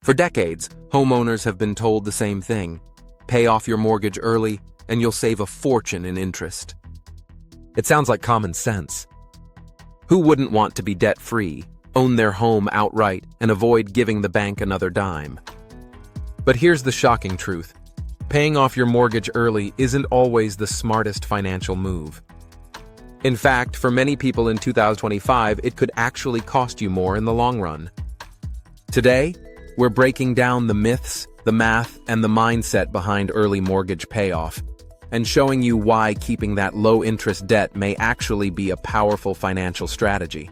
For decades, homeowners have been told the same thing: pay off your mortgage early and you'll save a fortune in interest. It sounds like common sense. Who wouldn't want to be debt-free, own their home outright, and avoid giving the bank another dime? But here's the shocking truth. Paying off your mortgage early isn't always the smartest financial move. In fact, for many people in 2025, it could actually cost you more in the long run. Today, we're breaking down the myths, the math, and the mindset behind early mortgage payoff, and showing you why keeping that low-interest debt may actually be a powerful financial strategy.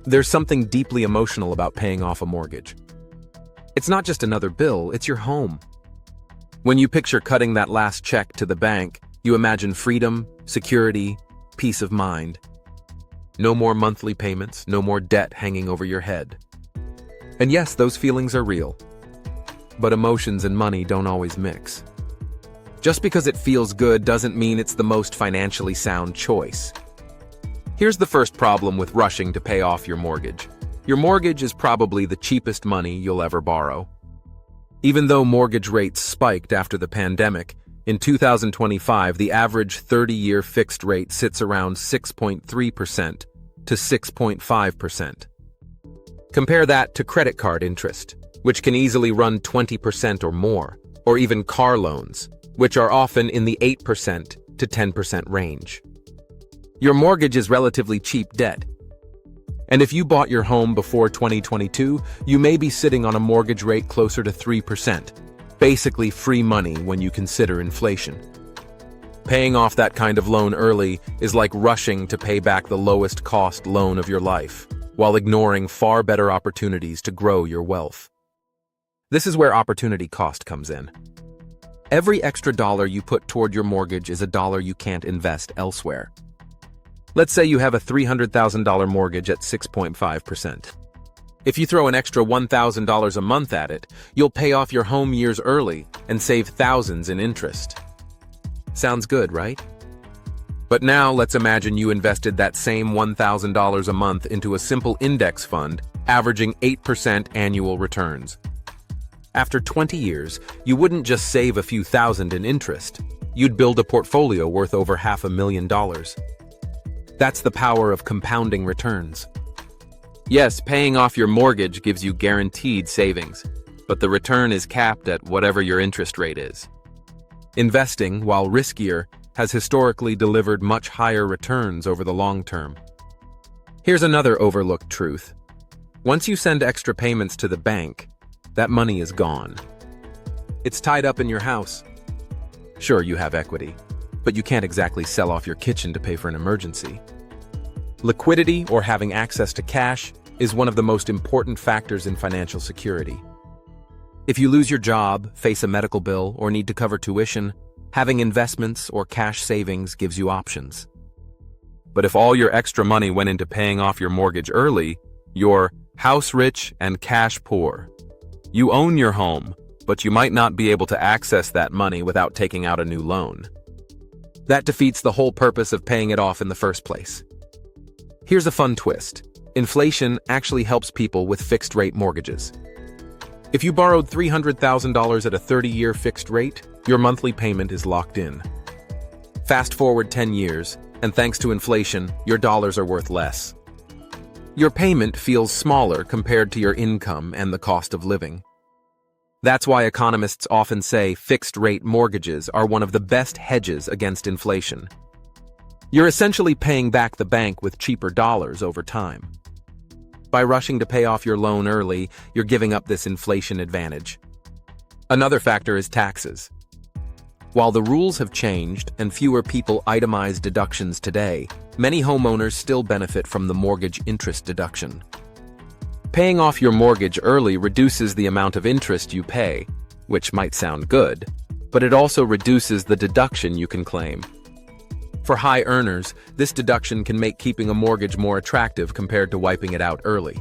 There's something deeply emotional about paying off a mortgage. It's not just another bill, it's your home. When you picture cutting that last check to the bank, you imagine freedom, security, peace of mind. No more monthly payments, no more debt hanging over your head. And yes, those feelings are real. But emotions and money don't always mix. Just because it feels good doesn't mean it's the most financially sound choice. Here's the first problem with rushing to pay off your mortgage. Your mortgage is probably the cheapest money you'll ever borrow. Even though mortgage rates spiked after the pandemic, in 2025 the average 30-year fixed rate sits around 6.3% to 6.5%. Compare that to credit card interest, which can easily run 20% or more, or even car loans, which are often in the 8% to 10% range. Your mortgage is relatively cheap debt. And if you bought your home before 2022, you may be sitting on a mortgage rate closer to 3%, basically free money when you consider inflation. Paying off that kind of loan early is like rushing to pay back the lowest cost loan of your life, while ignoring far better opportunities to grow your wealth. This is where opportunity cost comes in. Every extra dollar you put toward your mortgage is a dollar you can't invest elsewhere. Let's say you have a $300,000 mortgage at 6.5%. If you throw an extra $1,000 a month at it, you'll pay off your home years early and save thousands in interest. Sounds good, right? But now let's imagine you invested that same $1,000 a month into a simple index fund, averaging 8% annual returns. After 20 years, you wouldn't just save a few thousand in interest. You'd build a portfolio worth over $500,000. That's the power of compounding returns. Yes, paying off your mortgage gives you guaranteed savings, but the return is capped at whatever your interest rate is. Investing, while riskier, has historically delivered much higher returns over the long term. Here's another overlooked truth. Once you send extra payments to the bank, that money is gone. It's tied up in your house. Sure, you have equity, but you can't exactly sell off your kitchen to pay for an emergency. Liquidity, or having access to cash, is one of the most important factors in financial security. If you lose your job, face a medical bill, or need to cover tuition, having investments or cash savings gives you options. But if all your extra money went into paying off your mortgage early, you're house rich and cash poor. You own your home, but you might not be able to access that money without taking out a new loan. That defeats the whole purpose of paying it off in the first place. Here's a fun twist. Inflation actually helps people with fixed-rate mortgages. If you borrowed $300,000 at a 30-year fixed rate, your monthly payment is locked in. Fast forward 10 years, and thanks to inflation, your dollars are worth less. Your payment feels smaller compared to your income and the cost of living. That's why economists often say fixed-rate mortgages are one of the best hedges against inflation. You're essentially paying back the bank with cheaper dollars over time. By rushing to pay off your loan early, you're giving up this inflation advantage. Another factor is taxes. While the rules have changed and fewer people itemize deductions today, many homeowners still benefit from the mortgage interest deduction. Paying off your mortgage early reduces the amount of interest you pay, which might sound good, but it also reduces the deduction you can claim. For high earners, this deduction can make keeping a mortgage more attractive compared to wiping it out early.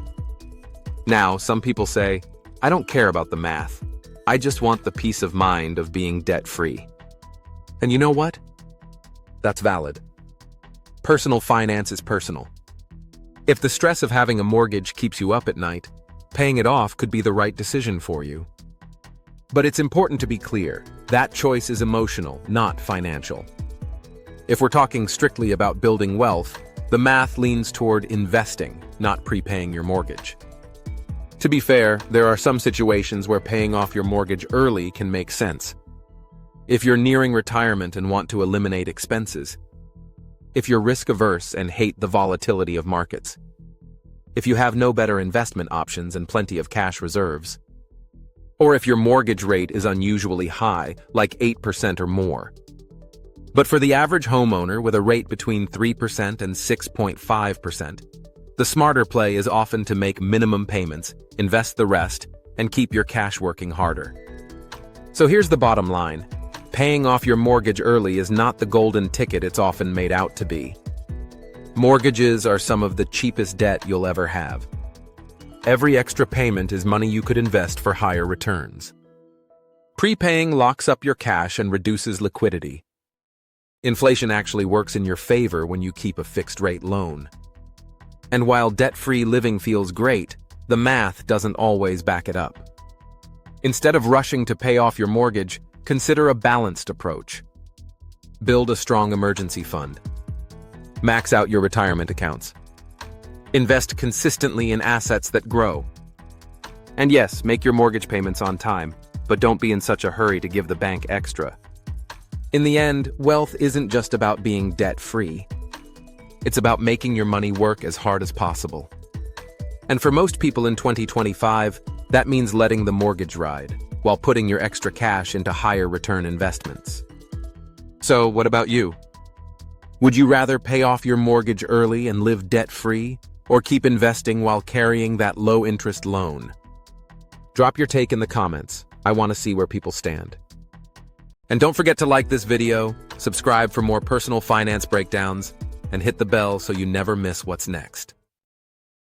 Now, some people say, I don't care about the math. I just want the peace of mind of being debt-free. And you know what? That's valid. Personal finance is personal. If the stress of having a mortgage keeps you up at night, paying it off could be the right decision for you. But it's important to be clear, that choice is emotional, not financial. If we're talking strictly about building wealth, the math leans toward investing, not prepaying your mortgage. To be fair, there are some situations where paying off your mortgage early can make sense. If you're nearing retirement and want to eliminate expenses, if you're risk-averse and hate the volatility of markets, if you have no better investment options and plenty of cash reserves, or if your mortgage rate is unusually high, like 8% or more. But for the average homeowner with a rate between 3% and 6.5%, the smarter play is often to make minimum payments, invest the rest, and keep your cash working harder. So here's the bottom line. Paying off your mortgage early is not the golden ticket it's often made out to be. Mortgages are some of the cheapest debt you'll ever have. Every extra payment is money you could invest for higher returns. Prepaying locks up your cash and reduces liquidity. Inflation actually works in your favor when you keep a fixed-rate loan. And while debt-free living feels great, the math doesn't always back it up. Instead of rushing to pay off your mortgage, consider a balanced approach. Build a strong emergency fund. Max out your retirement accounts. Invest consistently in assets that grow. And yes, make your mortgage payments on time, but don't be in such a hurry to give the bank extra. In the end, wealth isn't just about being debt-free. It's about making your money work as hard as possible. And for most people in 2025, that means letting the mortgage ride, while putting your extra cash into higher return investments. So, what about you? Would you rather pay off your mortgage early and live debt-free, or keep investing while carrying that low-interest loan? Drop your take in the comments. I want to see where people stand. And don't forget to like this video, subscribe for more personal finance breakdowns, and hit the bell so you never miss what's next.